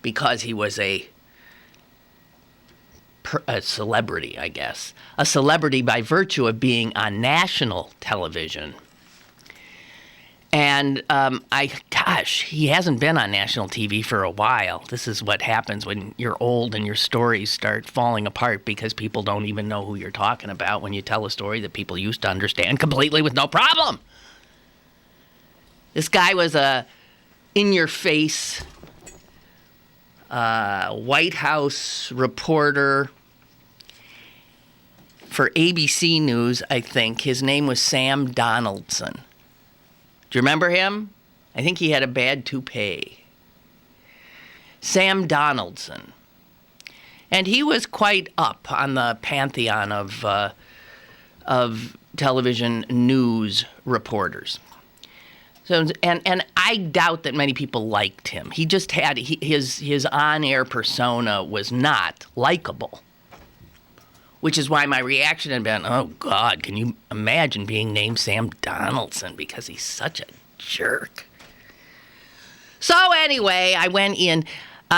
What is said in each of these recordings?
because he was a celebrity, I guess. A celebrity by virtue of being on national television. And he hasn't been on national TV for a while. This is what happens when you're old and your stories start falling apart because people don't even know who you're talking about when you tell a story that people used to understand completely with no problem. This guy was a in-your-face White House reporter for ABC News, I think. His name was Sam Donaldson. Do you remember him? I think he had a bad toupee. Sam Donaldson. And he was quite up on the pantheon of television news reporters. So, and I doubt that many people liked him. He just had, his on-air persona was not likable. Which is why my reaction had been, oh, God, can you imagine being named Sam Donaldson because he's such a jerk. So anyway, I went in.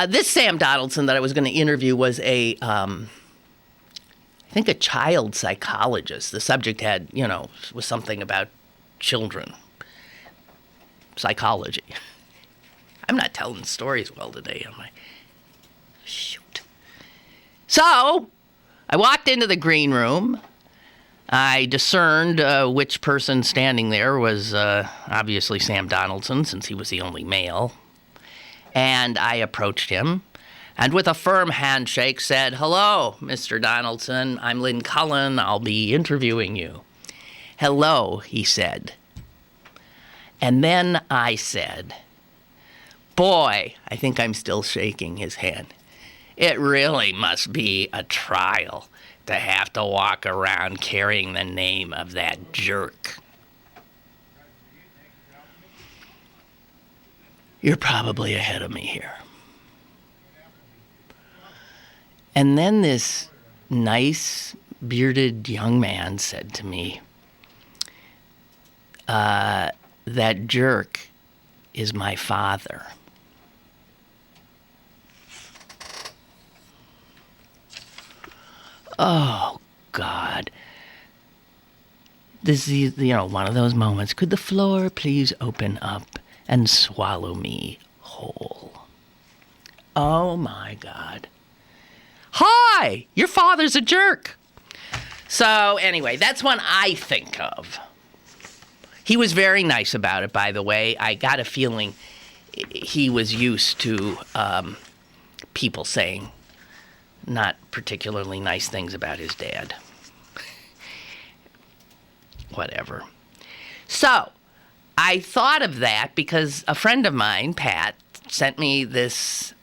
This Sam Donaldson that I was going to interview was I think a child psychologist. The subject had, was something about children. Psychology. I'm not telling stories well today, am I? Shoot. So I walked into the green room. I discerned which person standing there was obviously Sam Donaldson, since he was the only male. And I approached him, and with a firm handshake said, "Hello, Mr. Donaldson. I'm Lynn Cullen. I'll be interviewing you." "Hello," he said. And then I said, "Boy," I think I'm still shaking his hand, "it really must be a trial to have to walk around carrying the name of that jerk." You're probably ahead of me here. And then this nice, bearded young man said to me, that jerk is my father. Oh, God. This is, one of those moments. Could the floor please open up and swallow me whole? Oh, my God. Hi! Your father's a jerk. So, anyway, that's one I think of. He was very nice about it, by the way. I got a feeling he was used to people saying not particularly nice things about his dad. Whatever. So, I thought of that because a friend of mine, Pat, sent me this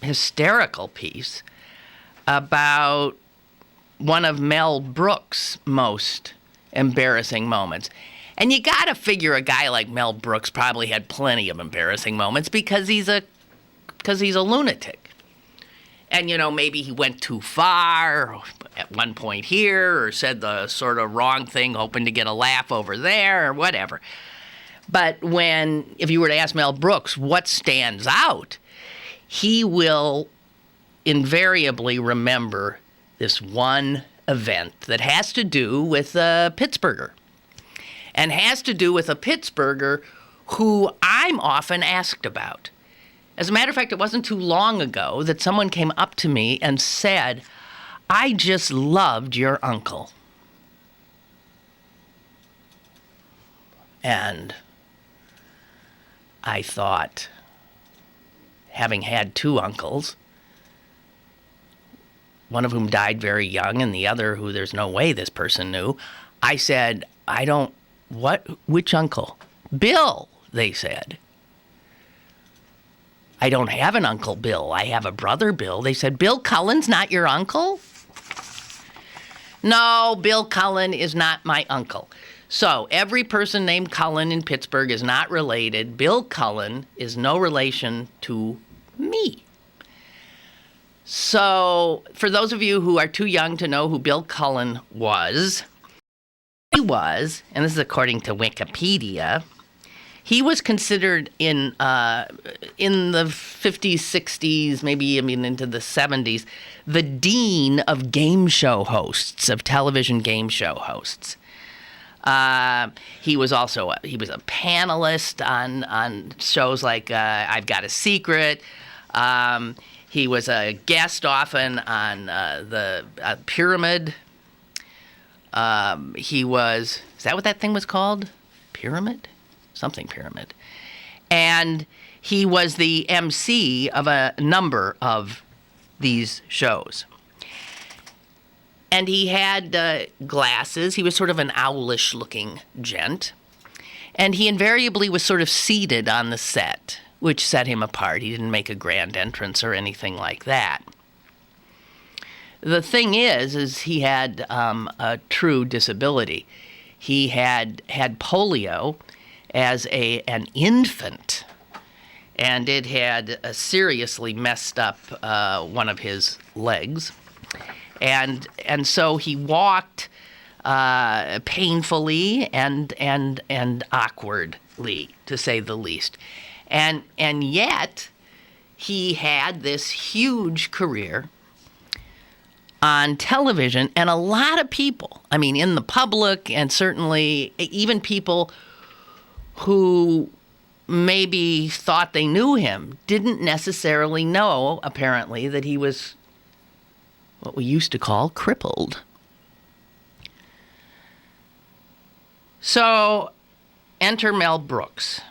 hysterical piece about one of Mel Brooks' most embarrassing moments. And you gotta figure a guy like Mel Brooks probably had plenty of embarrassing moments because he's a lunatic. And, maybe he went too far at one point here or said the sort of wrong thing, hoping to get a laugh over there or whatever. But if you were to ask Mel Brooks what stands out, he will invariably remember this one event that has to do with a Pittsburgher. And has to do with a Pittsburgher who I'm often asked about. As a matter of fact, it wasn't too long ago that someone came up to me and said, "I just loved your uncle." And I thought, having had two uncles, one of whom died very young and the other who there's no way this person knew, I said, which uncle? "Bill," they said. "I don't have an Uncle Bill. I have a brother Bill." They said, "Bill Cullen's not your uncle?" No, Bill Cullen is not my uncle. So every person named Cullen in Pittsburgh is not related. Bill Cullen is no relation to me. So for those of you who are too young to know who Bill Cullen was, he was, and this is according to Wikipedia, He was considered in the 50s, 60s, maybe even into the 70s, the dean of game show hosts, of television game show hosts. He was also a panelist on shows like I've Got a Secret. He was a guest often on the Pyramid. Is that what that thing was called? Pyramid? Something Pyramid. And he was the MC of a number of these shows. And he had glasses. He was sort of an owlish-looking gent. And he invariably was sort of seated on the set, which set him apart. He didn't make a grand entrance or anything like that. The thing is he had a true disability. He had polio as an infant, and it had seriously messed up one of his legs. And so he walked painfully and awkwardly, to say the least. And yet he had this huge career on television, and a lot of people, I mean, in the public, and certainly even people who maybe thought they knew him, didn't necessarily know, apparently, that he was what we used to call crippled. So, enter Mel Brooks.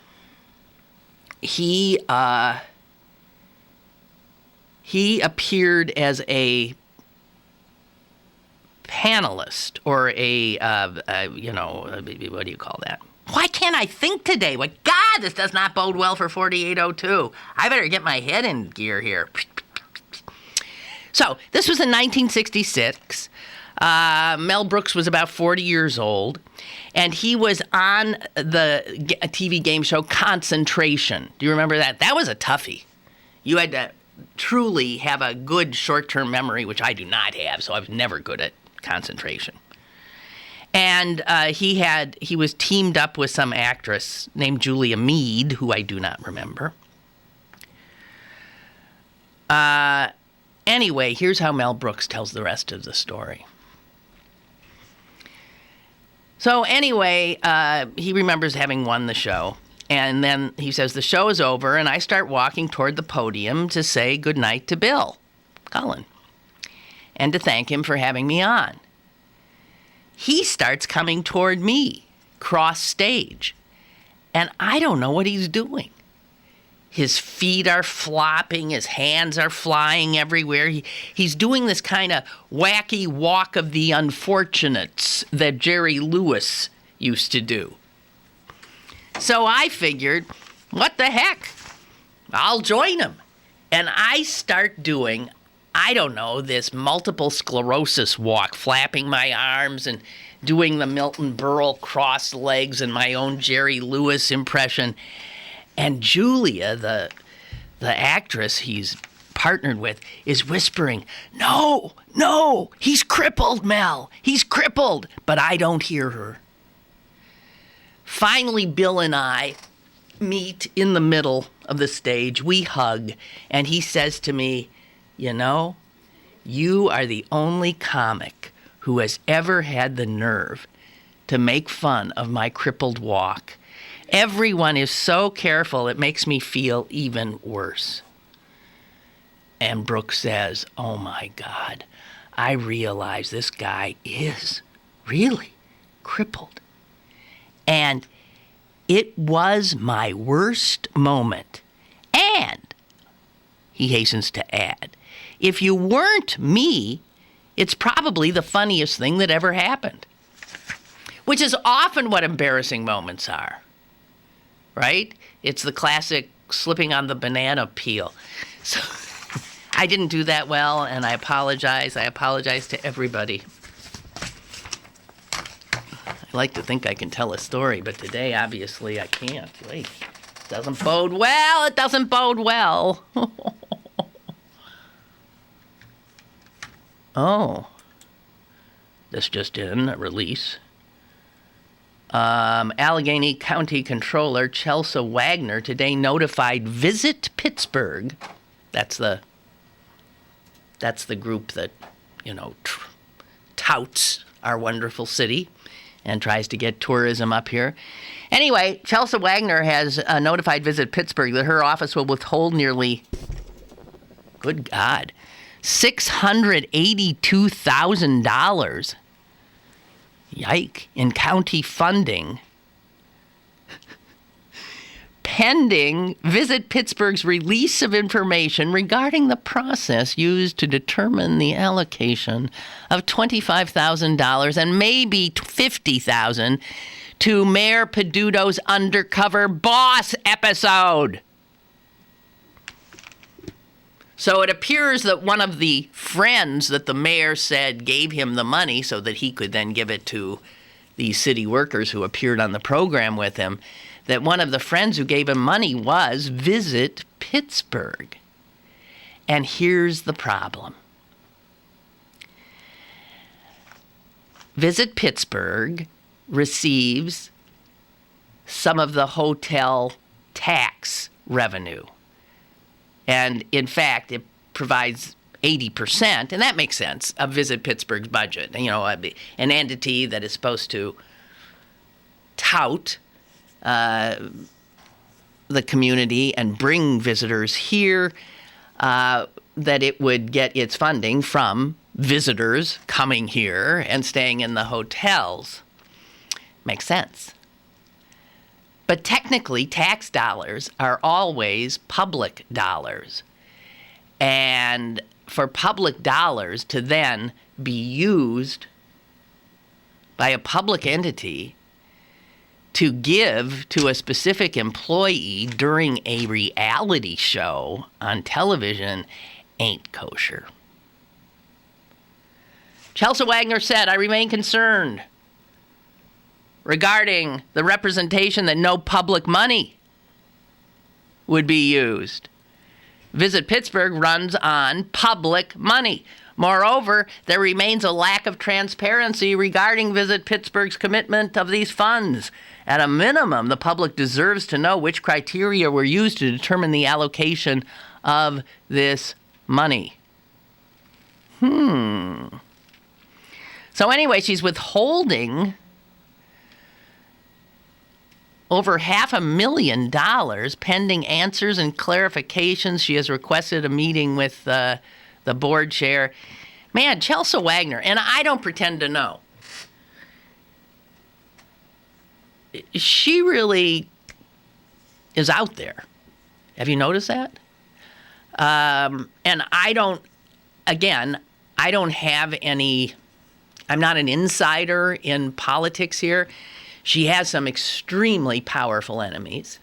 He appeared as a panelist, or what do you call that? Why can't I think today? God, this does not bode well for 4802. I better get my head in gear here. So, this was in 1966. Mel Brooks was about 40 years old, and he was on the TV game show Concentration. Do you remember that? That was a toughie. You had to truly have a good short-term memory, which I do not have, so I was never good at Concentration. And he was teamed up with some actress named Julia Mead, who I do not remember. Anyway, here's how Mel Brooks tells the rest of the story. So anyway, he remembers having won the show. And then he says, the show is over, and I start walking toward the podium to say goodnight to Bill Cullen and to thank him for having me on. He starts coming toward me, cross stage, and I don't know what he's doing. His feet are flopping, his hands are flying everywhere. He's doing this kind of wacky walk of the unfortunates that Jerry Lewis used to do. So I figured, what the heck? I'll join him. And I start doing, I don't know, this multiple sclerosis walk, flapping my arms and doing the Milton Berle cross legs and my own Jerry Lewis impression. And Julia, the actress he's partnered with, is whispering, no, he's crippled, Mel. He's crippled. But I don't hear her. Finally, Bill and I meet in the middle of the stage. We hug, and he says to me, you know, you are the only comic who has ever had the nerve to make fun of my crippled walk. Everyone is so careful, it makes me feel even worse. And Brooks says, oh my God, I realize this guy is really crippled. And it was my worst moment. And, he hastens to add, if you weren't me, it's probably the funniest thing that ever happened. Which is often what embarrassing moments are. Right? It's the classic slipping on the banana peel. So I didn't do that well, and I apologize. I apologize to everybody. I like to think I can tell a story, but today, obviously, I can't. Wait. Doesn't bode well. It doesn't bode well. Oh. This just in, a release. Allegheny County Controller Chelsea Wagner today notified Visit Pittsburgh. That's the group that, touts our wonderful city and tries to get tourism up here. Anyway, Chelsea Wagner has notified Visit Pittsburgh that her office will withhold nearly, good God, $682,000. Yike, in county funding, pending Visit Pittsburgh's release of information regarding the process used to determine the allocation of $25,000 and maybe $50,000 to Mayor Peduto's undercover boss episode. So it appears that one of the friends that the mayor said gave him the money so that he could then give it to the city workers who appeared on the program with him, that one of the friends who gave him money was Visit Pittsburgh. And here's the problem. Visit Pittsburgh receives some of the hotel tax revenue. And, in fact, it provides 80%, and that makes sense, of Visit Pittsburgh's budget. An entity that is supposed to tout the community and bring visitors here, that it would get its funding from visitors coming here and staying in the hotels. Makes sense. But technically, tax dollars are always public dollars. And for public dollars to then be used by a public entity to give to a specific employee during a reality show on television ain't kosher. Chelsea Wagner said, "I remain concerned regarding the representation that no public money would be used. Visit Pittsburgh runs on public money. Moreover, there remains a lack of transparency regarding Visit Pittsburgh's commitment of these funds. At a minimum, the public deserves to know which criteria were used to determine the allocation of this money." So anyway, she's withholding over $500,000 pending answers and clarifications. She has requested a meeting with the board chair. Man, Chelsea Wagner, and I don't pretend to know. She really is out there. Have you noticed that? And I don't have any, I'm not an insider in politics here. She has some extremely powerful enemies.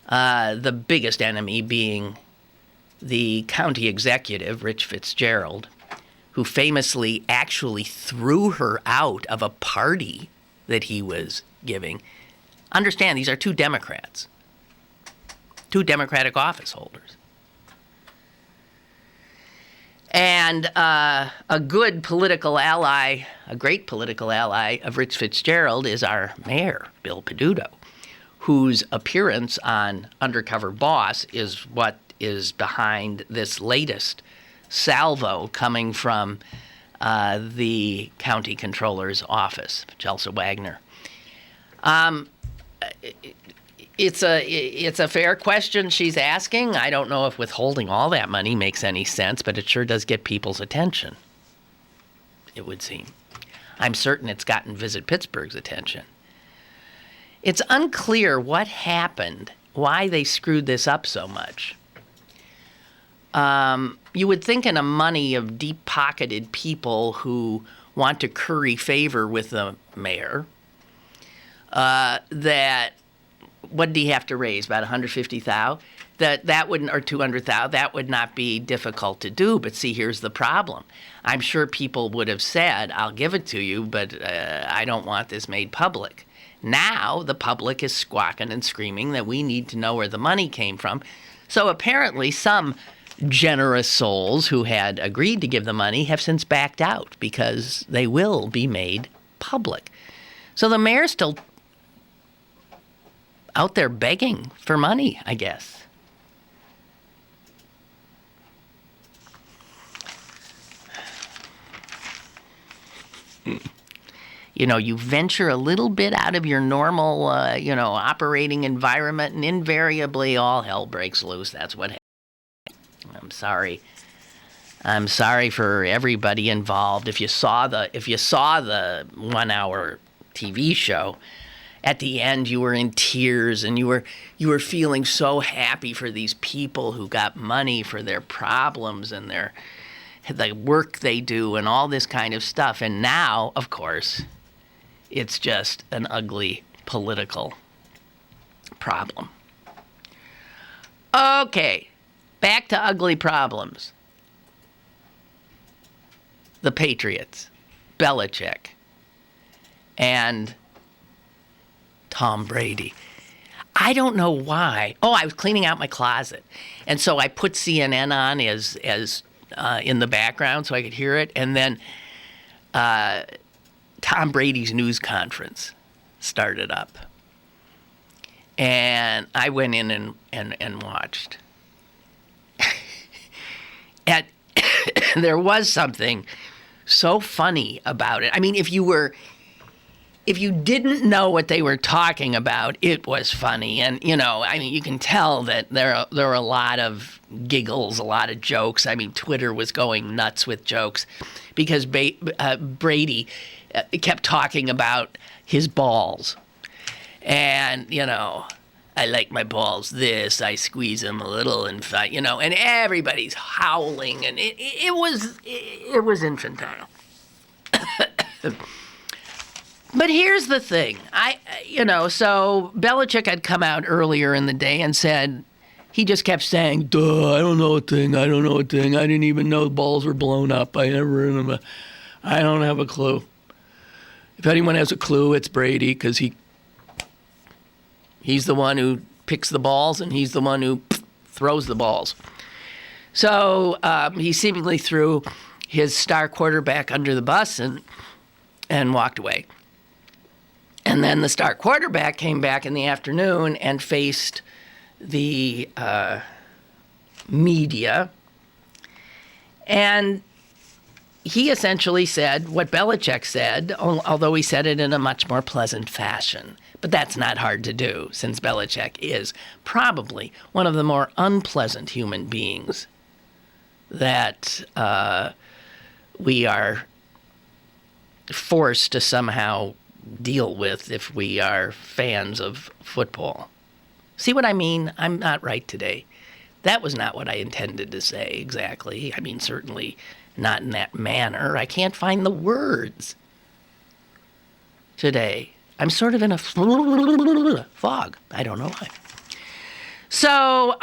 The biggest enemy being the county executive, Rich Fitzgerald, who famously actually threw her out of a party that he was giving. Understand, these are two Democrats, two Democratic office holders. And a good political ally, a great political ally of Rich Fitzgerald is our mayor, Bill Peduto, whose appearance on Undercover Boss is what is behind this latest salvo coming from the county controller's office, Chelsea Wagner. It's a fair question she's asking. I don't know if withholding all that money makes any sense, but it sure does get people's attention, it would seem. I'm certain it's gotten Visit Pittsburgh's attention. It's unclear what happened, why they screwed this up so much. You would think in a money of deep-pocketed people who want to curry favor with the mayor, that what did he have to raise? About $150,000? That wouldn't, or $200,000, that would not be difficult to do. But see, here's the problem. I'm sure people would have said, I'll give it to you, but I don't want this made public. Now the public is squawking and screaming that we need to know where the money came from. So apparently some generous souls who had agreed to give the money have since backed out because they will be made public. So the mayor's still out there begging for money, I guess. You know, you venture a little bit out of your normal, operating environment, and invariably all hell breaks loose. That's what happens. I'm sorry. I'm sorry for everybody involved. If you saw the 1 hour TV show, at the end you were in tears and you were feeling so happy for these people who got money for their problems and the work they do and all this kind of stuff. And now, of course, it's just an ugly political problem. Okay, back to ugly problems. The Patriots, Belichick, and Tom Brady. I don't know why. Oh, I was cleaning out my closet, and so I put CNN on as in the background so I could hear it, and then Tom Brady's news conference started up, and I went in and watched. And there was something so funny about it. I mean, if you didn't know what they were talking about, it was funny. And, you can tell that there were a lot of giggles, a lot of jokes. I mean, Twitter was going nuts with jokes because Brady kept talking about his balls. And, I like my balls this, I squeeze them a little and fight, and everybody's howling, and it was infantile. But here's the thing. So Belichick had come out earlier in the day and said, he just kept saying, duh, I don't know a thing. I didn't even know balls were blown up. I don't have a clue. If anyone has a clue, it's Brady, because he's the one who picks the balls, and he's the one who throws the balls. So he seemingly threw his star quarterback under the bus and walked away. And then the star quarterback came back in the afternoon and faced the media. And he essentially said what Belichick said, although he said it in a much more pleasant fashion. But that's not hard to do, since Belichick is probably one of the more unpleasant human beings that we are forced to somehow deal with if we are fans of football. See what I mean? I'm not right today. That was not what I intended to say exactly. I mean, certainly not in that manner. I can't find the words today. I'm sort of in a fog. I don't know why. So,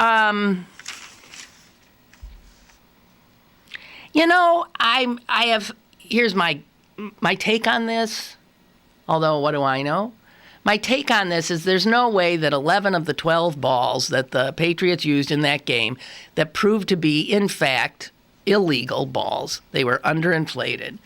here's my take on this, although what do I know? My take on this is there's no way that 11 of the 12 balls that the Patriots used in that game that proved to be, in fact, illegal balls. They were underinflated.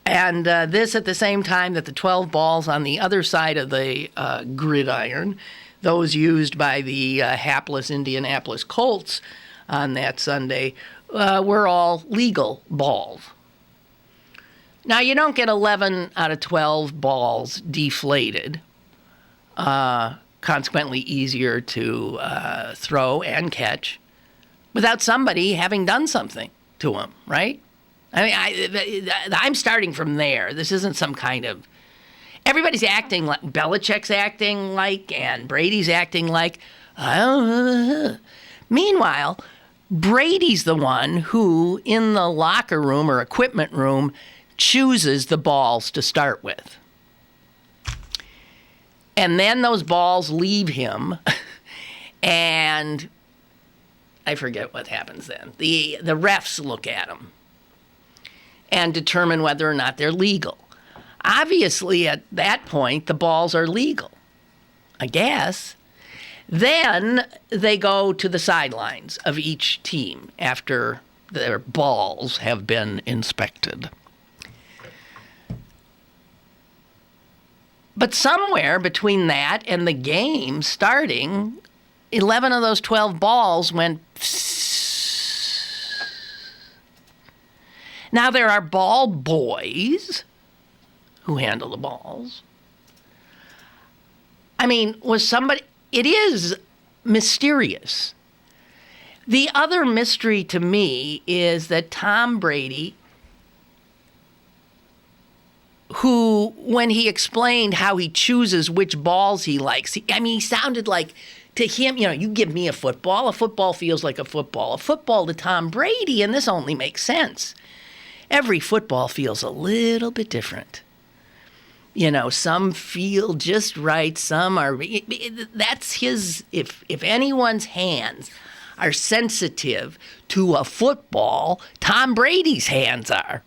And this at the same time that the 12 balls on the other side of the gridiron, those used by the hapless Indianapolis Colts on that Sunday, were all legal balls. Now, you don't get 11 out of 12 balls deflated. Consequently easier to throw and catch without somebody having done something to them, right? I mean, I'm starting from there. This isn't some kind of... Everybody's acting like... Belichick's acting like, and Brady's acting like... Meanwhile, Brady's the one who, in the locker room or equipment room, chooses the balls to start with. And then those balls leave him, and I forget what happens then. The refs look at them and determine whether or not they're legal. Obviously, at that point, the balls are legal, I guess. Then they go to the sidelines of each team after their balls have been inspected. But somewhere between that and the game starting, 11 of those 12 balls went. Now there are ball boys who handle the balls. I mean, it is mysterious. The other mystery to me is that Tom Brady, who, when he explained how he chooses which balls he likes, he sounded like, to him, you give me a football feels like a football. A football to Tom Brady, and this only makes sense. Every football feels a little bit different. Some feel just right, some are, that's his, if anyone's hands are sensitive to a football, Tom Brady's hands are.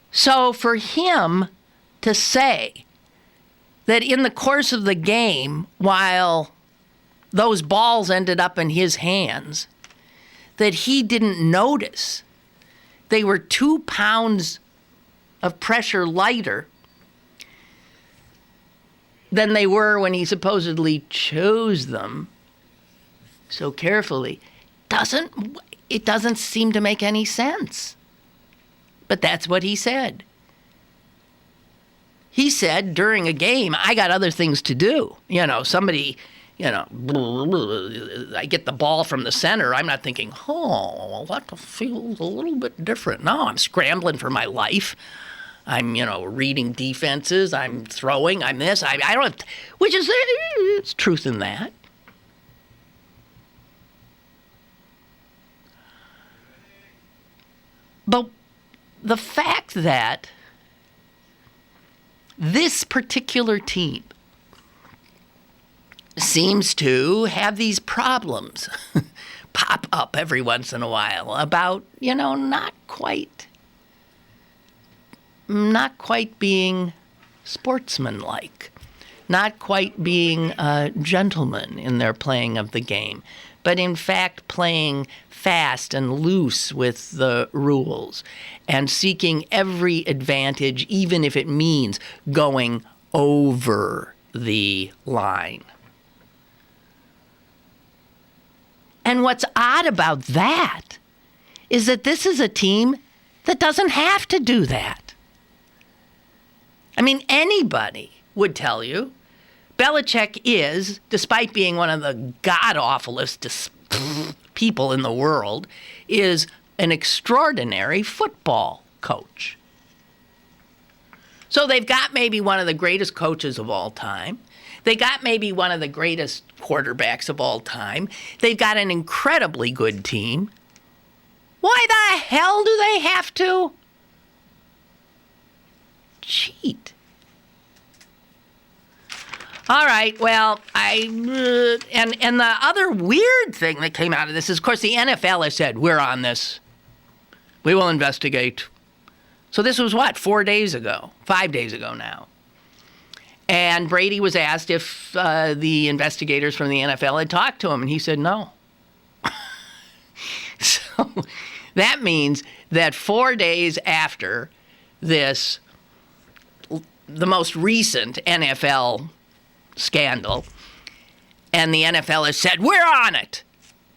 So for him to say that in the course of the game, while those balls ended up in his hands, that he didn't notice they were 2 pounds of pressure lighter than they were when he supposedly chose them so carefully, it doesn't seem to make any sense. But that's what he said. He said during a game, I got other things to do. Somebody, I get the ball from the center. I'm not thinking, that feels a little bit different. No, I'm scrambling for my life. I'm, reading defenses. I'm throwing. I'm this. I don't, which is, it's truth in that. But the fact that this particular team seems to have these problems pop up every once in a while about, not quite being sportsmanlike, not quite being gentlemen in their playing of the game, but in fact playing fast and loose with the rules and seeking every advantage, even if it means going over the line. And what's odd about that is that this is a team that doesn't have to do that. Anybody would tell you Belichick is, despite being one of the god-awfulest people in the world, is an extraordinary football coach. So they've got maybe one of the greatest coaches of all time. They got maybe one of the greatest quarterbacks of all time. They've got an incredibly good team. Why the hell do they have to cheat? All right, well, and the other weird thing that came out of this is, of course, the NFL has said, we're on this. We will investigate. So this was 5 days ago now. And Brady was asked if the investigators from the NFL had talked to him, and he said no. So that means that 4 days after this, the most recent NFL scandal, and the NFL has said, we're on it.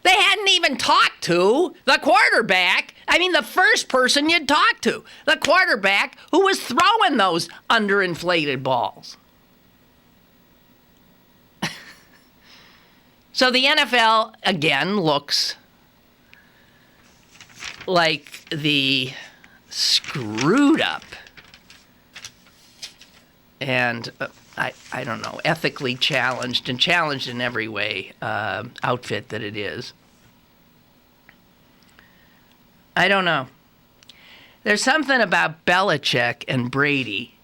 They hadn't even talked to the quarterback. The first person you'd talk to, the quarterback who was throwing those underinflated balls. So the NFL, again, looks like the screwed up and I don't know, ethically challenged and challenged in every way outfit that it is. I don't know. There's something about Belichick and Brady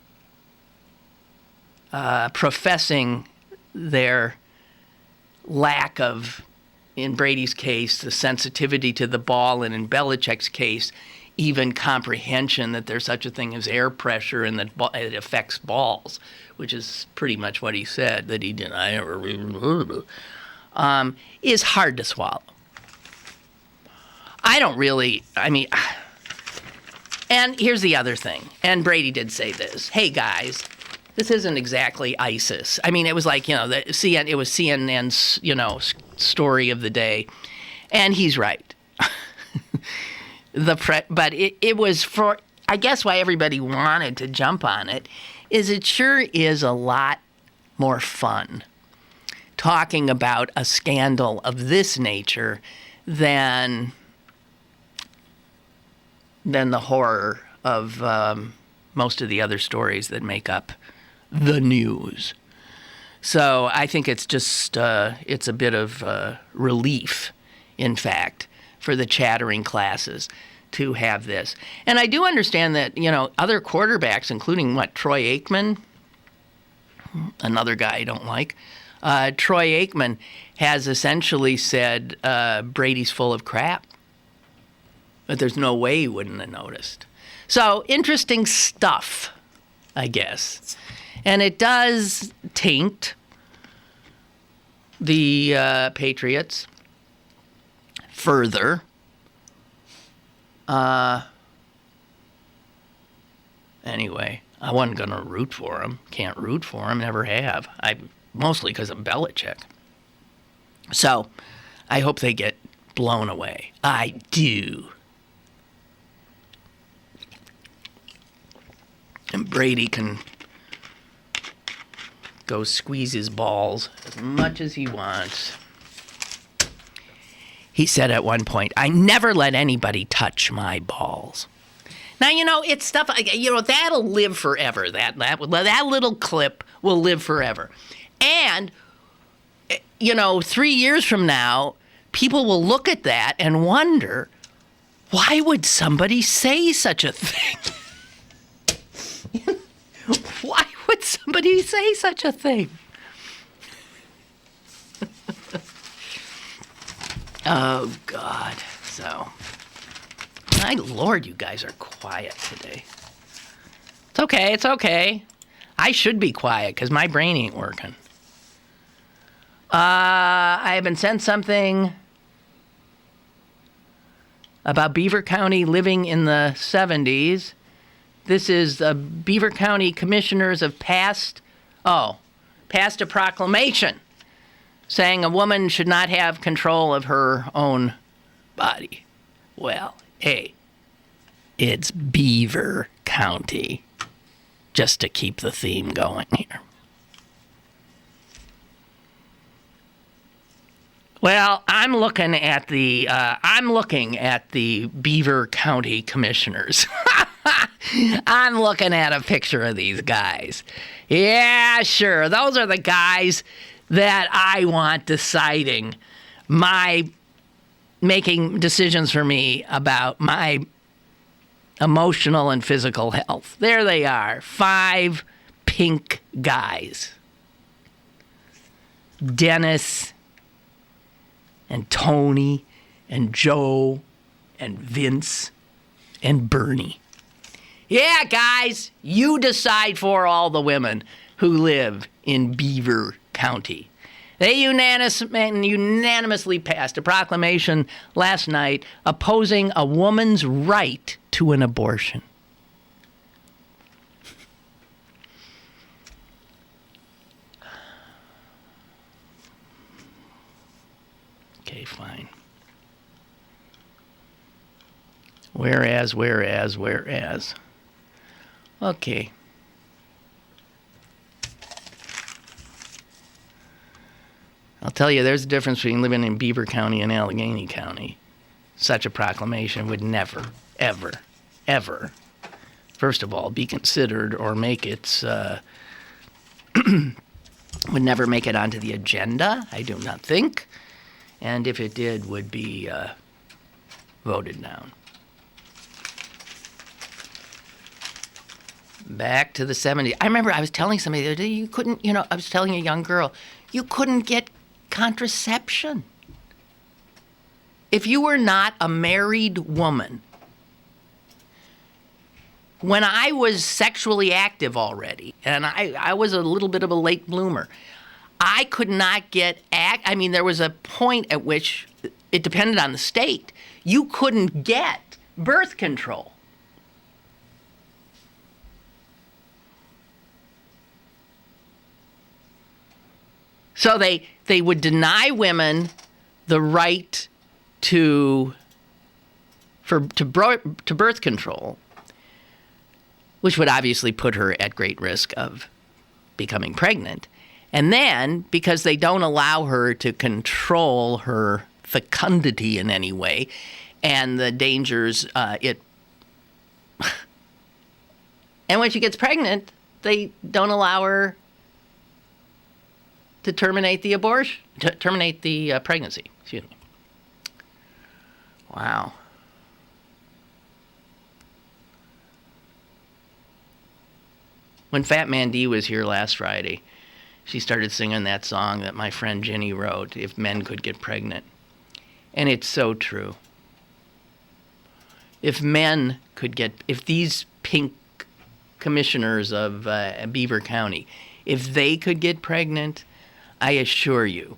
professing their lack of, in Brady's case, the sensitivity to the ball, and in Belichick's case, even comprehension that there's such a thing as air pressure and that it affects balls, which is pretty much what he said, that he did. I never really is hard to swallow. And here's the other thing. And Brady did say this. Hey, guys, this isn't exactly ISIS. I mean, it was like, it was CNN's, story of the day. And he's right. But it was for, I guess why everybody wanted to jump on it, is it sure is a lot more fun talking about a scandal of this nature than the horror of most of the other stories that make up the news. So I think it's just, it's a bit of relief, in fact, for the chattering classes to have this. And I do understand that, other quarterbacks, including Troy Aikman, another guy I don't like, Troy Aikman has essentially said Brady's full of crap. But there's no way he wouldn't have noticed. So, interesting stuff, I guess. And it does taint the Patriots further. Anyway, I wasn't going to root for him. Can't root for him, never have. Mostly because of Belichick. So, I hope they get blown away. I do. And Brady can go squeeze his balls as much as he wants. He said at one point, I never let anybody touch my balls. Now, it's stuff, that'll live forever. That little clip will live forever. And, 3 years from now, people will look at that and wonder, why would somebody say such a thing? Why would somebody say such a thing? Oh, God. So, my Lord, you guys are quiet today. It's okay. I should be quiet because my brain ain't working. I have been sent something about Beaver County living in the 70s. This is the Beaver County commissioners have passed a proclamation saying a woman should not have control of her own body. Well, hey, it's Beaver County, just to keep the theme going here. Well, I'm looking at the Beaver County commissioners. I'm looking at a picture of these guys. Yeah, sure. Those are the guys that I want making decisions for me about my emotional and physical health. There they are. 5 pink guys. Dennis and Tony and Joe and Vince and Bernie. Yeah, guys, you decide for all the women who live in Beaver County. They unanimously passed a proclamation last night opposing a woman's right to an abortion. Okay, fine. Whereas. Okay. I'll tell you, there's a difference between living in Beaver County and Allegheny County. Such a proclamation would never, ever, ever, first of all, be considered or make its, would never make it onto the agenda, I do not think. And if it did, would be voted down. Back to the 70s. I remember I was telling somebody the other day, you couldn't, I was telling a young girl, you couldn't get contraception. If you were not a married woman, when I was sexually active already, and I was a little bit of a late bloomer, I could not get, there was a point at which it depended on the state. You couldn't get birth control. So they would deny women the right to birth control, which would obviously put her at great risk of becoming pregnant. And then, because they don't allow her to control her fecundity in any way, and the dangers and when she gets pregnant, they don't allow her to terminate the pregnancy. Excuse me. Wow. When Fat Mandy was here last Friday, she started singing that song that my friend Jenny wrote, If Men Could Get Pregnant. And it's so true. If these pink commissioners of Beaver County, if they could get pregnant, I assure you,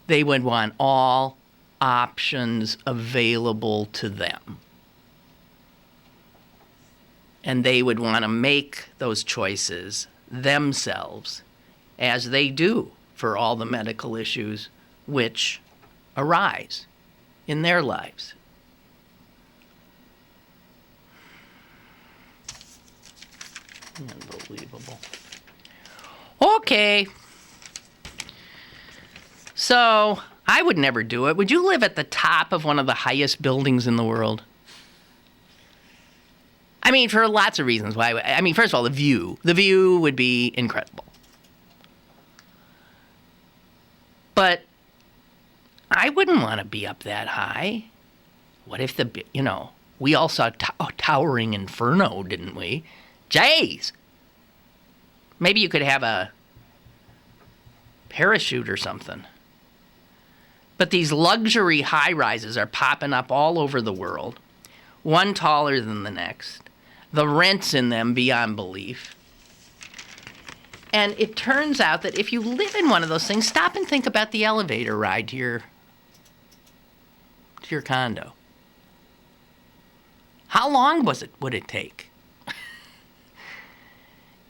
they would want all options available to them. And they would want to make those choices themselves, as they do for all the medical issues which arise in their lives. Unbelievable. Okay. So, I would never do it. Would you live at the top of one of the highest buildings in the world? I mean, for lots of reasons why. I mean, first of all, the view. The view would be incredible. But I wouldn't want to be up that high. What if we all saw Towering Inferno, didn't we? Jeez. Maybe you could have a parachute or something. But these luxury high-rises are popping up all over the world, one taller than the next. The rents in them beyond belief. And it turns out that if you live in one of those things, stop and think about the elevator ride to your condo. How long would it take?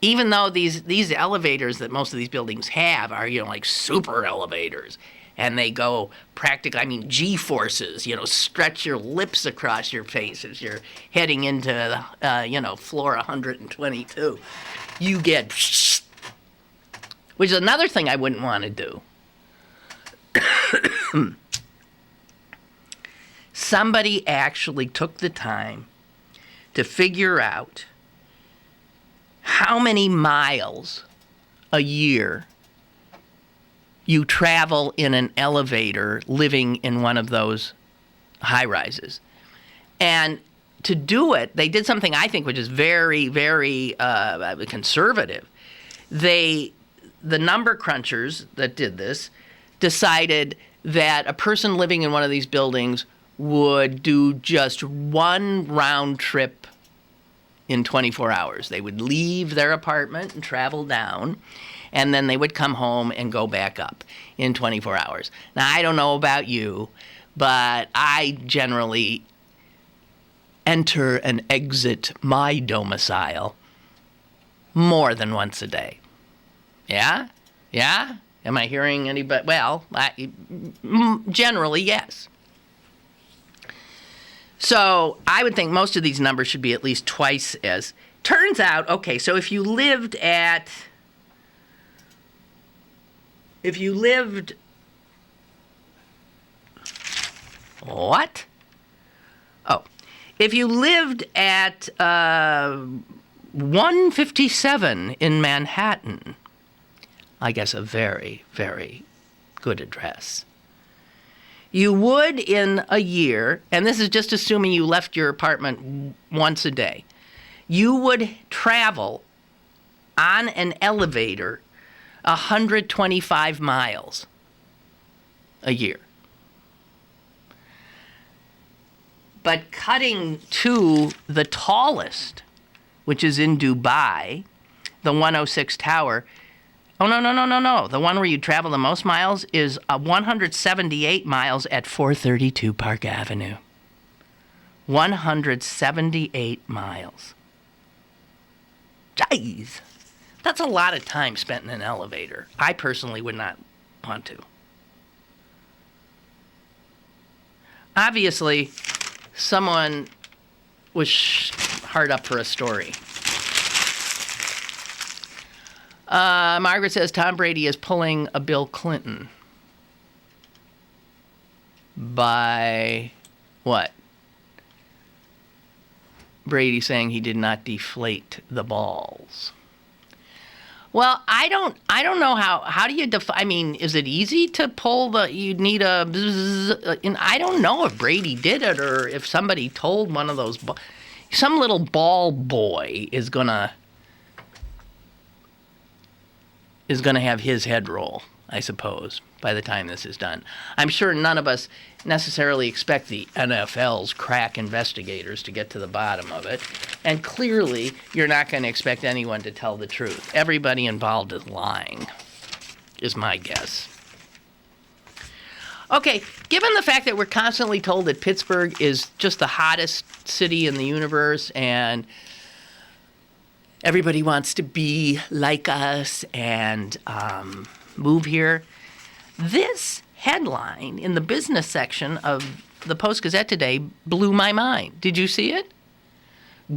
Even though these elevators that most of these buildings have are, like super elevators, and they go practically, I mean, G-forces, stretch your lips across your face as you're heading into, floor 122. You get, which is another thing I wouldn't want to do. Somebody actually took the time to figure out how many miles a year you travel in an elevator living in one of those high-rises. And to do it, they did something I think which is very, very conservative. The number crunchers that did this decided that a person living in one of these buildings would do just one round trip in 24 hours. They would leave their apartment and travel down, and then they would come home and go back up in 24 hours. Now, I don't know about you, but I generally enter and exit my domicile more than once a day. Yeah? Yeah? Am I hearing anybody? Well, generally, yes. So I would think most of these numbers should be at least twice as. Turns out, okay, so if you lived what? Oh, if you lived at 157 in Manhattan, I guess a very, very good address, you would in a year, and this is just assuming you left your apartment once a day, you would travel on an elevator 125 miles a year. But cutting to the tallest, which is in Dubai, the 106 Tower. Oh, no. The one where you travel the most miles is 178 miles at 432 Park Avenue. 178 miles. Jeez. That's a lot of time spent in an elevator. I personally would not want to. Obviously, someone was hard up for a story. Margaret says Tom Brady is pulling a Bill Clinton. By what? Brady saying he did not deflate the balls. Well, I don't know how do you define, I mean, is it easy to pull you need a bzz, and I don't know if Brady did it or if somebody told one of those, some little ball boy is gonna have his head roll, I suppose, by the time this is done. I'm sure none of us necessarily expect the NFL's crack investigators to get to the bottom of it. And clearly, you're not going to expect anyone to tell the truth. Everybody involved is lying, is my guess. Okay, given the fact that we're constantly told that Pittsburgh is just the hottest city in the universe and everybody wants to be like us and move here, this headline in the business section of the Post-Gazette today blew my mind. Did you see it?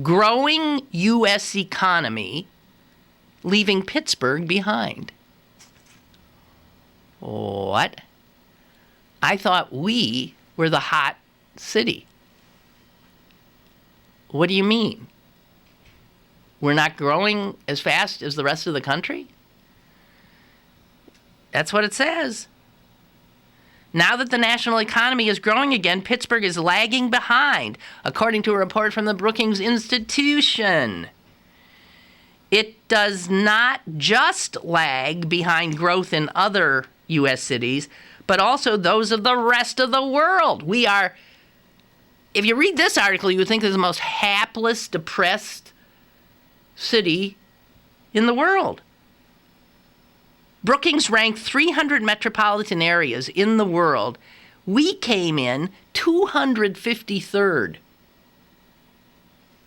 Growing U.S. economy leaving Pittsburgh behind. What? I thought we were the hot city. What do you mean? We're not growing as fast as the rest of the country? That's what it says. Now that the national economy is growing again, Pittsburgh is lagging behind, according to a report from the Brookings Institution. It does not just lag behind growth in other U.S. cities, but also those of the rest of the world. We are, if you read this article, you would think this is the most hapless, depressed city in the world. Brookings ranked 300 metropolitan areas in the world. We came in 253rd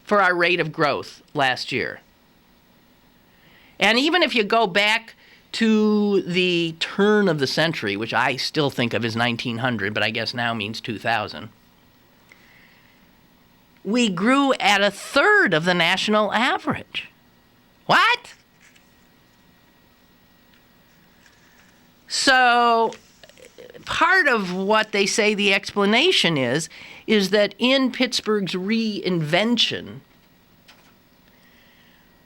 for our rate of growth last year. And even if you go back to the turn of the century, which I still think of as 1900, but I guess now means 2000, we grew at a third of the national average. What? So part of what they say the explanation is that in Pittsburgh's reinvention,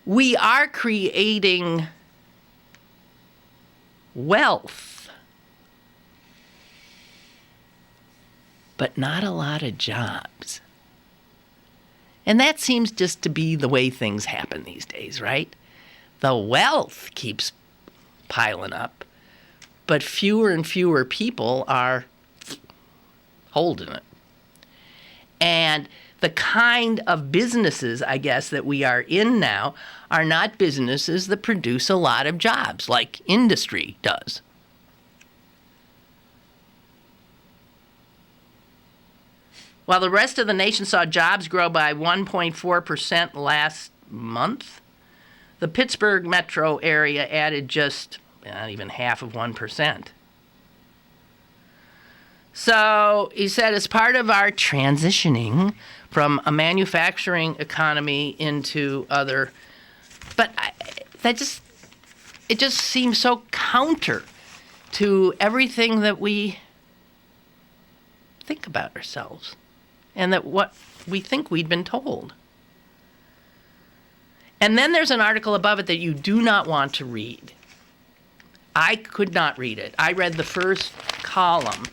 we are creating wealth, but not a lot of jobs. And that seems just to be the way things happen these days, right? The wealth keeps piling up, but fewer and fewer people are holding it. And the kind of businesses, I guess, that we are in now are not businesses that produce a lot of jobs like industry does. While the rest of the nation saw jobs grow by 1.4% last month, the Pittsburgh metro area added just not even half of 1%. So he said, as part of our transitioning from a manufacturing economy into other, but it just seems so counter to everything that we think about ourselves and that what we think we'd been told. And then there's an article above it that you do not want to read. I could not read it. I read the first column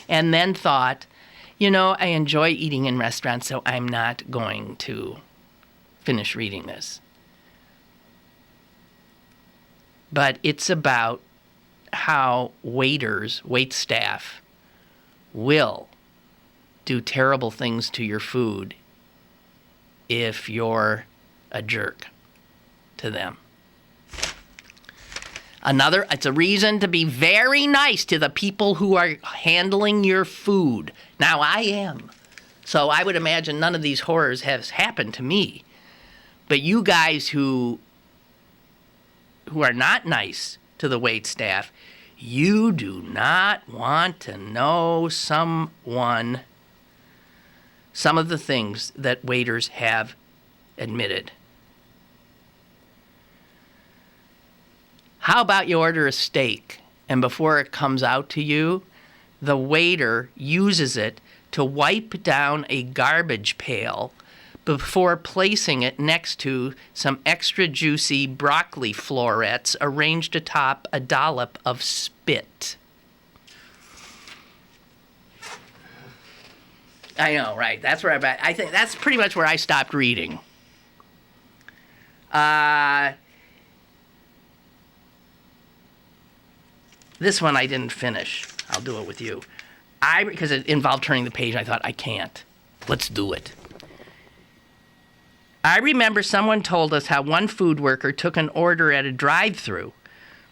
and then thought, I enjoy eating in restaurants, so I'm not going to finish reading this. But it's about how wait staff will do terrible things to your food if you're a jerk to them. It's a reason to be very nice to the people who are handling your food. Now, I am. So I would imagine none of these horrors has happened to me. But you guys who are not nice to the wait staff, You do not want to know some of the things that waiters have admitted. How about you order a steak, and before it comes out to you, the waiter uses it to wipe down a garbage pail before placing it next to some extra juicy broccoli florets arranged atop a dollop of spit? I know, right? That's where I think that's pretty much where I stopped reading. This one I didn't finish. I'll do it with you. Because it involved turning the page, I thought, I can't. Let's do it. I remember someone told us how one food worker took an order at a drive-thru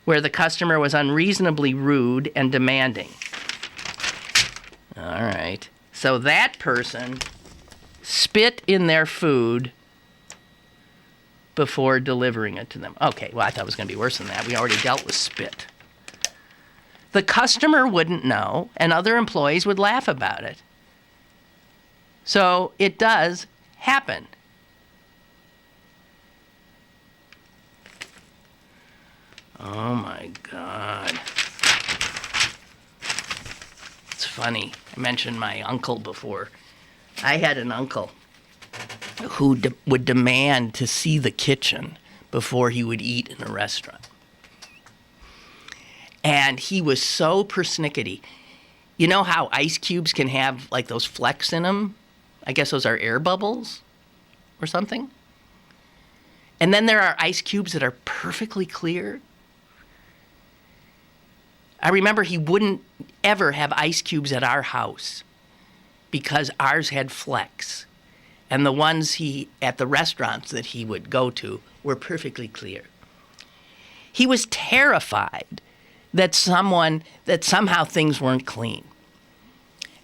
where the customer was unreasonably rude and demanding. All right. So that person spit in their food before delivering it to them. Okay, well, I thought it was going to be worse than that. We already dealt with spit. The customer wouldn't know, and other employees would laugh about it. So it does happen. Oh my God. It's funny. I mentioned my uncle before. I had an uncle who would demand to see the kitchen before he would eat in a restaurant. And he was so persnickety. You know how ice cubes can have like those flecks in them? I guess those are air bubbles or something. And then there are ice cubes that are perfectly clear. I remember he wouldn't ever have ice cubes at our house because ours had flecks. And the ones at the restaurants that he would go to were perfectly clear. He was terrified that somehow things weren't clean.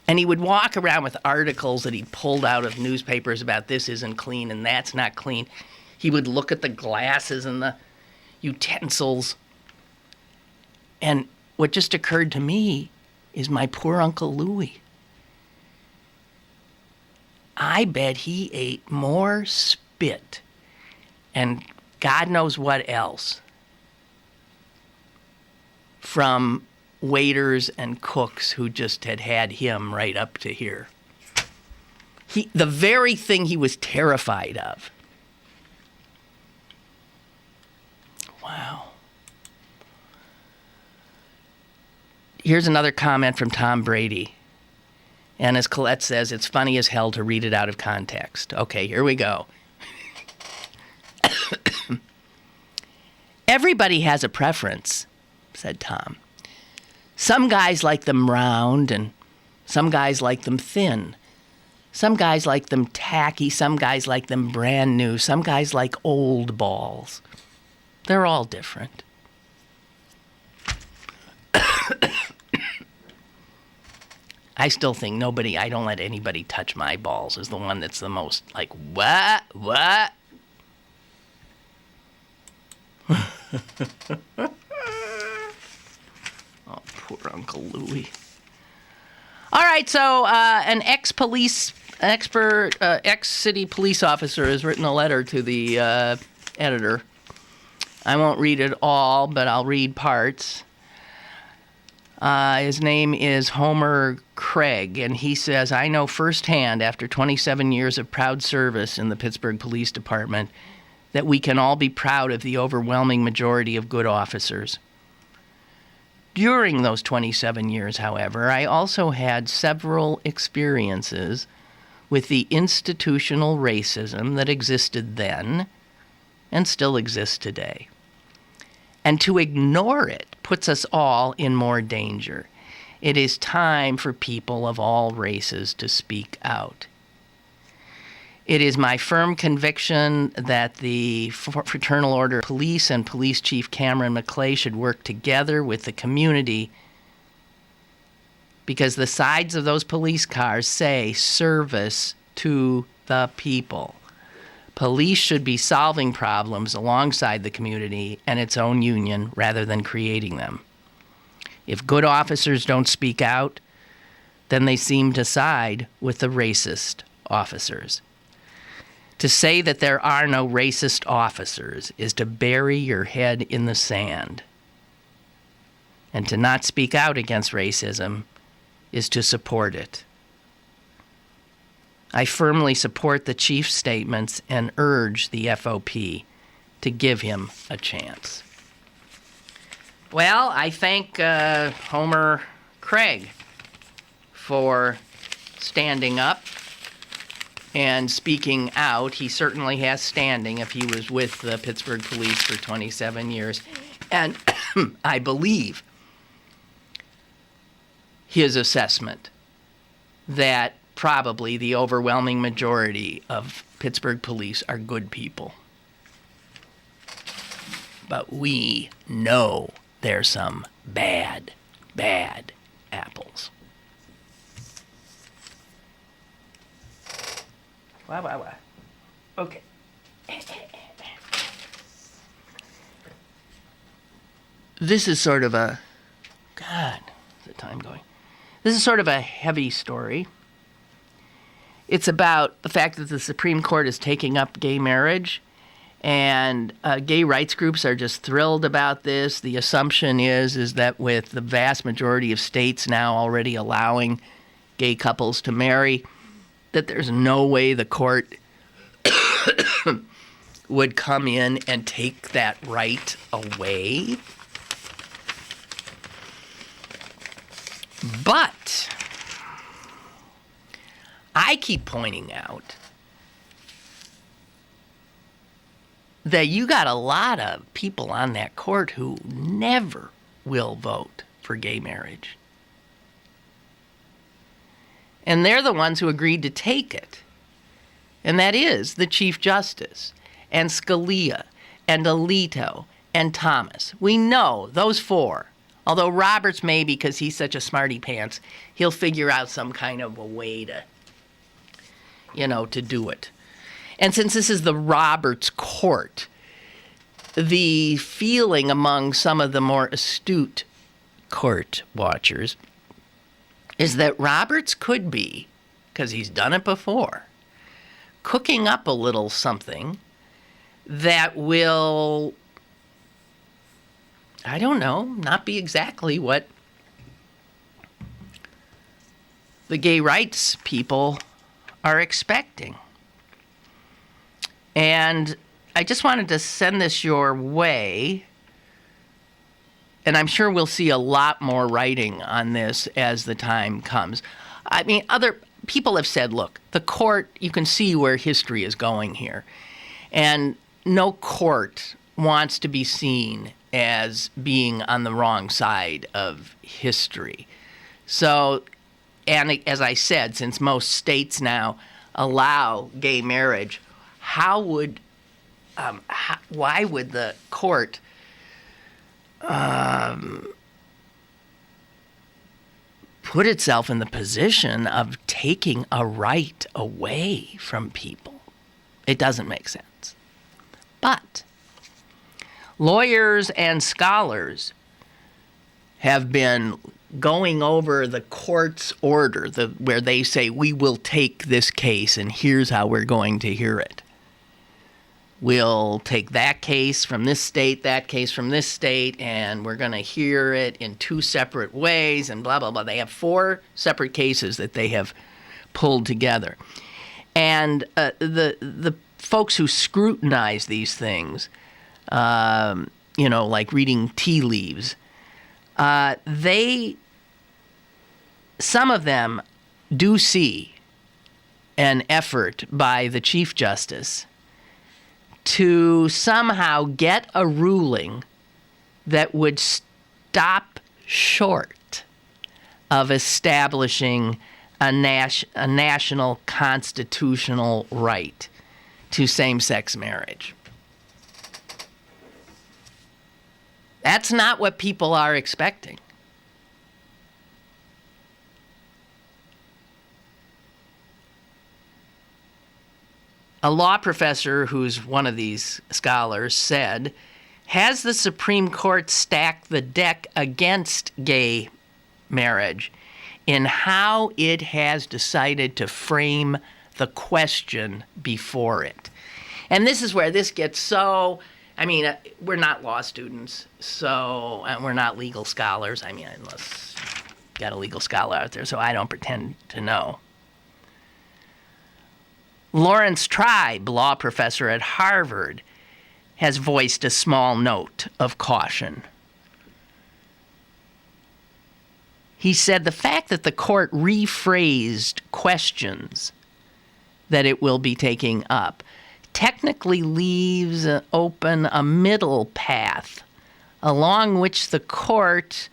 And he would walk around with articles that he pulled out of newspapers about this isn't clean and that's not clean. He would look at the glasses and the utensils. And what just occurred to me is my poor Uncle Louie. I bet he ate more spit and God knows what else from waiters and cooks who just had him right up to here. The very thing he was terrified of. Wow. Here's another comment from Tom Brady. And as Colette says, it's funny as hell to read it out of context. Okay, here we go. Everybody has a preference, said Tom. Some guys like them round, and some guys like them thin. Some guys like them tacky, some guys like them brand new, some guys like old balls. They're all different. I still think I don't let anybody touch my balls is the one that's the most like, what? Oh, poor Uncle Louie. All right, so an ex-city police officer has written a letter to the editor. I won't read it all, but I'll read parts. His name is Homer Craig, and he says, I know firsthand after 27 years of proud service in the Pittsburgh Police Department that we can all be proud of the overwhelming majority of good officers. During those 27 years, however, I also had several experiences with the institutional racism that existed then and still exists today. And to ignore it puts us all in more danger. It is time for people of all races to speak out. It is my firm conviction that the Fraternal Order Police and Police Chief Cameron McClay should work together with the community because the sides of those police cars say service to the people. Police should be solving problems alongside the community and its own union rather than creating them. If good officers don't speak out, then they seem to side with the racist officers. To say that there are no racist officers is to bury your head in the sand. And to not speak out against racism is to support it. I firmly support the chief's statements and urge the FOP to give him a chance. Well, I thank Homer Craig for standing up and speaking out. He certainly has standing if he was with the Pittsburgh Police for 27 years. And I believe his assessment that probably the overwhelming majority of Pittsburgh police are good people. But we know there's some bad apples. Wow. Okay. This is sort of a... God, is the time going? This is sort of a heavy story. It's about the fact that the Supreme Court is taking up gay marriage, and gay rights groups are just thrilled about this. The assumption is that with the vast majority of states now already allowing gay couples to marry, that there's no way the court would come in and take that right away. But I keep pointing out that you got a lot of people on that court who never will vote for gay marriage. And they're the ones who agreed to take it. And that is the Chief Justice and Scalia and Alito and Thomas. We know those four. Although Roberts may, because he's such a smarty pants, he'll figure out some kind of a way to, to do it. And since this is the Roberts court, the feeling among some of the more astute court watchers is that Roberts could be, because he's done it before, cooking up a little something that will, I don't know, not be exactly what the gay rights people are expecting. And I just wanted to send this your way, and I'm sure we'll see a lot more writing on this as the time comes. I mean, other people have said, look, the court, you can see where history is going here. And no court wants to be seen as being on the wrong side of history. So, and as I said, since most states now allow gay marriage, why would the court put itself in the position of taking a right away from people? It doesn't make sense. But lawyers and scholars have been going over the court's order, where they say, we will take this case and here's how we're going to hear it. We'll take that case from this state, that case from this state, and we're going to hear it in two separate ways, and blah, blah, blah. They have 4 separate cases that they have pulled together. And the folks who scrutinize these things, like reading tea leaves, some of them do see an effort by the Chief Justice to somehow get a ruling that would stop short of establishing a national constitutional right to same-sex marriage. That's not what people are expecting. A law professor who's one of these scholars said Has the Supreme Court stacked the deck against gay marriage in how it has decided to frame the question before it? And this is where this gets so, we're not law students, so, and we're not legal scholars. Unless you got a legal scholar out there, so I don't pretend to know. Lawrence Tribe, law professor at Harvard, has voiced a small note of caution. He said the fact that the court rephrased questions that it will be taking up technically leaves open a middle path along which the court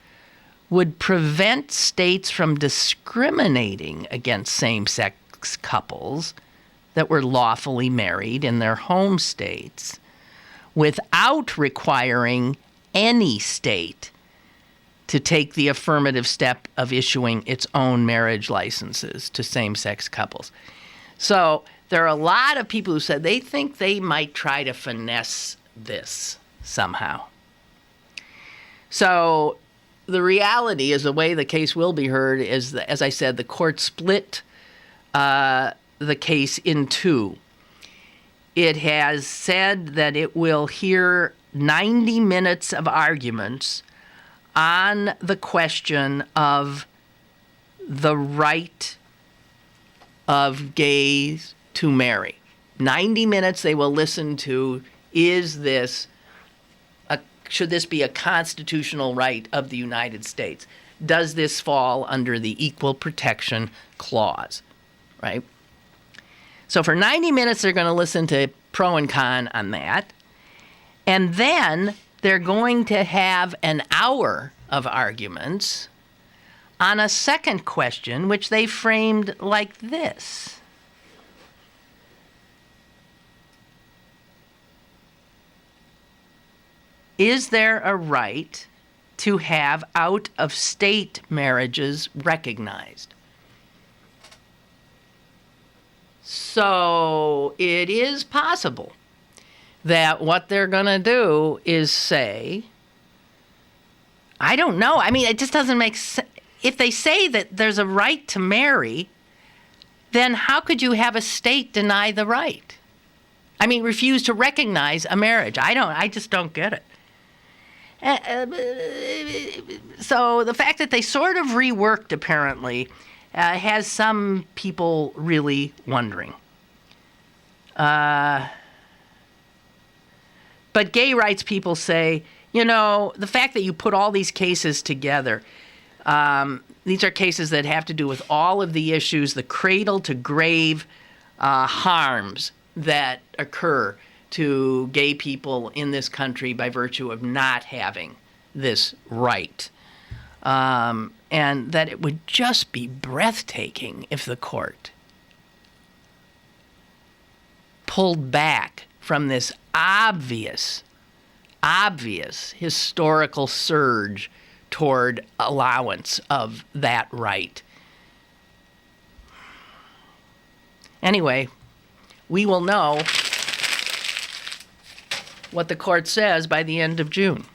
would prevent states from discriminating against same-sex couples that were lawfully married in their home states without requiring any state to take the affirmative step of issuing its own marriage licenses to same-sex couples. So there are a lot of people who said they think they might try to finesse this somehow. So the reality is the way the case will be heard is, that, as I said, the court split the case in two. It has said that it will hear 90 minutes of arguments on the question of the right of gays to marry. 90 minutes they will listen to, should this be a constitutional right of the United States? Does this fall under the Equal Protection Clause, right? So for 90 minutes, they're going to listen to pro and con on that. And then they're going to have an hour of arguments on a second question, which they framed like this. Is there a right to have out-of-state marriages recognized? So it is possible that what they're going to do is say, I don't know. It just doesn't make sense. If they say that there's a right to marry, then how could you have a state deny the right? Refuse to recognize a marriage. I just don't get it. So the fact that they sort of reworked, apparently, has some people really wondering. But gay rights people say, the fact that you put all these cases together, these are cases that have to do with all of the issues, the cradle-to-grave harms that occur to gay people in this country by virtue of not having this right. And that it would just be breathtaking if the court pulled back from this obvious historical surge toward allowance of that right. Anyway, we will know what the court says by the end of June.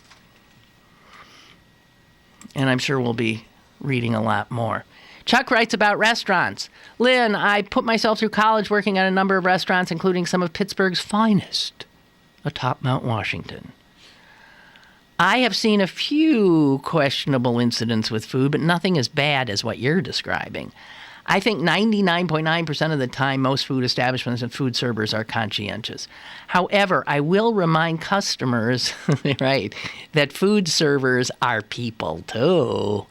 And I'm sure we'll be reading a lot more. Chuck writes about restaurants. Lynn, I put myself through college working at a number of restaurants, including some of Pittsburgh's finest, atop Mount Washington. I have seen a few questionable incidents with food, but nothing as bad as what you're describing. I think 99.9% of the time, most food establishments and food servers are conscientious. However, I will remind customers, right, that food servers are people too.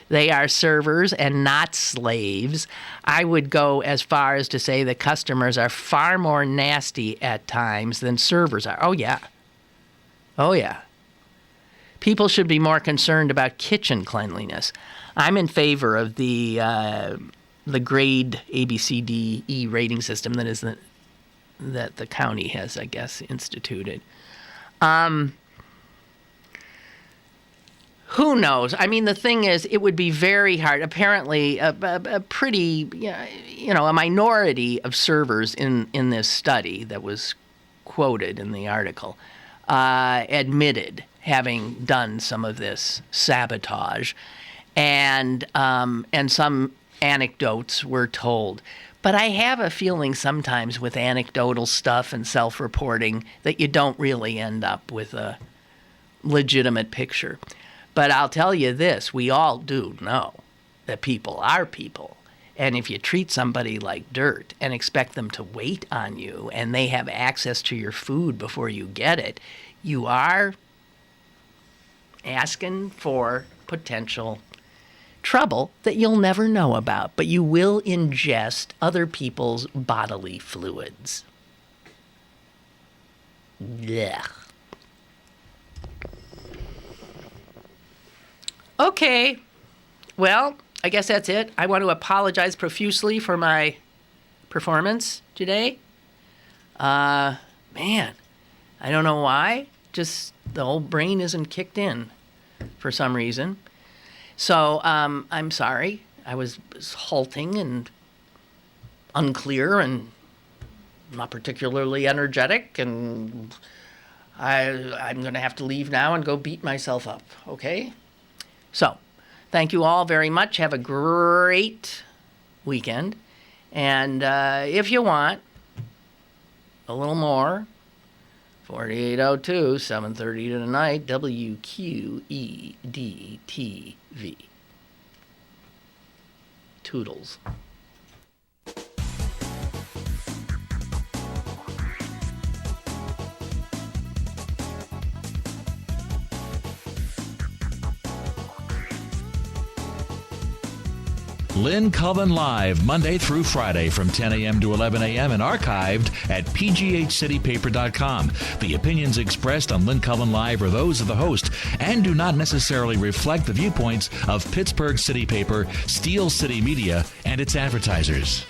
They are servers and not slaves. I would go as far as to say that customers are far more nasty at times than servers are. Oh, yeah. Oh, yeah. People should be more concerned about kitchen cleanliness. I'm in favor of the grade A, B, C, D, E rating system that the county has, I guess, instituted. Who knows? The thing is, it would be very hard. Apparently, a minority of servers in this study that was quoted in the article admitted having done some of this sabotage, and some anecdotes were told. But I have a feeling sometimes with anecdotal stuff and self-reporting that you don't really end up with a legitimate picture. But I'll tell you this, we all do know that people are people. And if you treat somebody like dirt and expect them to wait on you and they have access to your food before you get it, you are asking for potential trouble that you'll never know about, but you will ingest other people's bodily fluids. Blech. Okay, well, I guess that's it. I want to apologize profusely for my performance today. Man, I don't know why. Just the old brain isn't kicked in for some reason. So I'm sorry. I was halting and unclear and not particularly energetic, and I'm going to have to leave now and go beat myself up, okay? So, thank you all very much. Have a great weekend. And if you want a little more, 4802, 7:30 tonight, WQED-TV. Toodles. Lynn Cullen Live, Monday through Friday from 10 a.m. to 11 a.m. and archived at pghcitypaper.com. The opinions expressed on Lynn Cullen Live are those of the host and do not necessarily reflect the viewpoints of Pittsburgh City Paper, Steel City Media, and its advertisers.